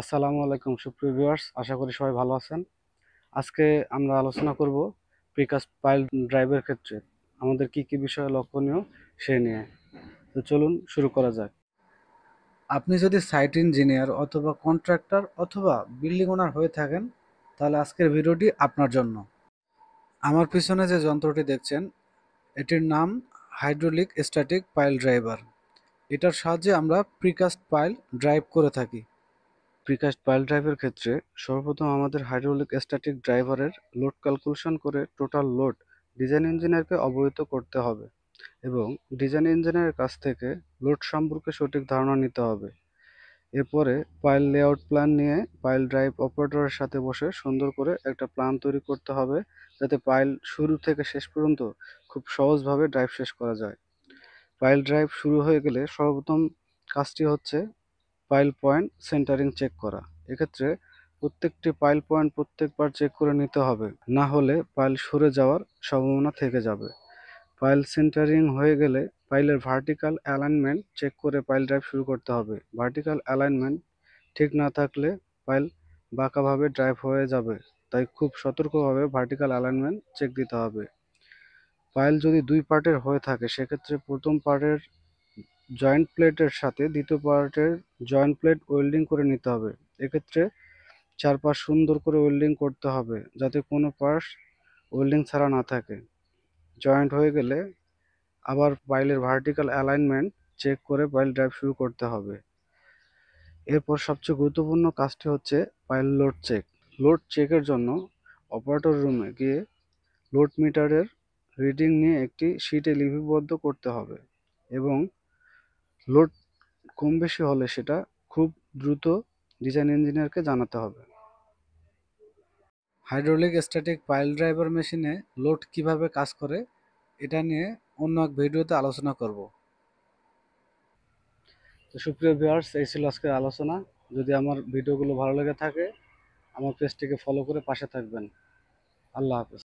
আসসালামু আলাইকুম সুপ্রিয় ভিউয়ার্স, আশা করি সবাই ভালো আছেন। আজকে আমরা আলোচনা করব প্রিকাস্ট পাইল ড্রাইভের ক্ষেত্রে আমাদের কি কি বিষয় লক্ষণীয় সে নিয়ে। তো চলুন শুরু করা যাক। আপনি যদি সাইট ইঞ্জিনিয়ার অথবা কন্ট্রাক্টর অথবা বিল্ডিং ওনার হয়ে থাকেন, তাহলে আজকের ভিডিওটি আপনার জন্য। আমার পিছনে যে যন্ত্রটি দেখছেন, এটির নাম হাইড্রোলিক স্ট্যাটিক পাইল ড্রাইভার। এটার সাহায্যে আমরা প্রিকাস্ট পাইল ড্রাইভ করে থাকি। প্রিকাস্ট পাইল ড্রাইভের ক্ষেত্রে সর্বপ্রথম আমাদের হাইড্রোলিক স্ট্যাটিক ড্রাইভারের লোড ক্যালকুলেশন করে টোটাল লোড ডিজাইন ইঞ্জিনিয়ারকে অবহিত করতে হবে এবং ডিজাইন ইঞ্জিনিয়ারের কাছ থেকে লোড সম্পর্কে সঠিক ধারণা নিতে হবে। এরপরে পাইল লেআউট প্ল্যান নিয়ে পাইল ড্রাইভ অপারেটরের সাথে বসে সুন্দর করে একটা প্ল্যান তৈরি করতে হবে, যাতে পাইল শুরু থেকে শেষ পর্যন্ত খুব সহজভাবে ড্রাইভ শেষ করা যায়। পাইল ড্রাইভ শুরু হয়ে গেলে সর্বপ্রথম কাজটি হচ্ছে পাইল পয়েন্ট সেন্টারিং চেক করা। এক্ষেত্রে প্রত্যেকটি পাইল পয়েন্ট প্রত্যেকবার চেক করে নিতে হবে, না হলে পাইল সরে যাওয়ার সম্ভাবনা থেকে যাবে। পাইল সেন্টারিং হয়ে গেলে পাইলের ভার্টিক্যাল অ্যালাইনমেন্ট চেক করে পাইল ড্রাইভ শুরু করতে হবে। ভার্টিক্যাল অ্যালাইনমেন্ট ঠিক না থাকলে পাইল বাঁকাভাবে ড্রাইভ হয়ে যাবে, তাই খুব সতর্কভাবে ভার্টিক্যাল অ্যালাইনমেন্ট চেক দিতে হবে। পাইল যদি দুই পার্টের হয়ে থাকে, সেক্ষেত্রে প্রথম পার্টের জয়েন্ট প্লেটের সাথে দ্বিতীয় পার্টের জয়েন্ট প্লেট ওয়েল্ডিং করে নিতে হবে। এক্ষেত্রে চারপাশ সুন্দর করে ওয়েল্ডিং করতে হবে, যাতে কোনো পাশ ওয়েল্ডিং ছাড়া না থাকে। জয়েন্ট হয়ে গেলে আবার পাইলের ভার্টিক্যাল অ্যালাইনমেন্ট চেক করে পাইল ড্রাইভ শুরু করতে হবে। এরপর সবচেয়ে গুরুত্বপূর্ণ কাজটি হচ্ছে পাইল লোড চেক। লোড চেকের জন্য অপারেটর রুমে গিয়ে লোড মিটারের রিডিং নিয়ে একটি শিটে লিপিবদ্ধ করতে হবে এবং লোড কম বেশি হলে সেটা খুব দ্রুত ডিজাইন ইঞ্জিনিয়ারকে জানাতে হবে। হাইড্রোলিক স্ট্যাটিক পাইল ড্রাইভার মেশিনে লোড কিভাবে কাজ করে, এটা নিয়ে অন্য এক ভিডিওতে আলোচনা করব। তো সুপ্রিয় ভিউয়ার্স, এই ছিল আজকের আলোচনা। যদি আমার ভিডিওগুলো ভালো লেগে থাকে, আমার পেজটিকে ফলো করে পাশে থাকবেন। আল্লাহ হাফেজ।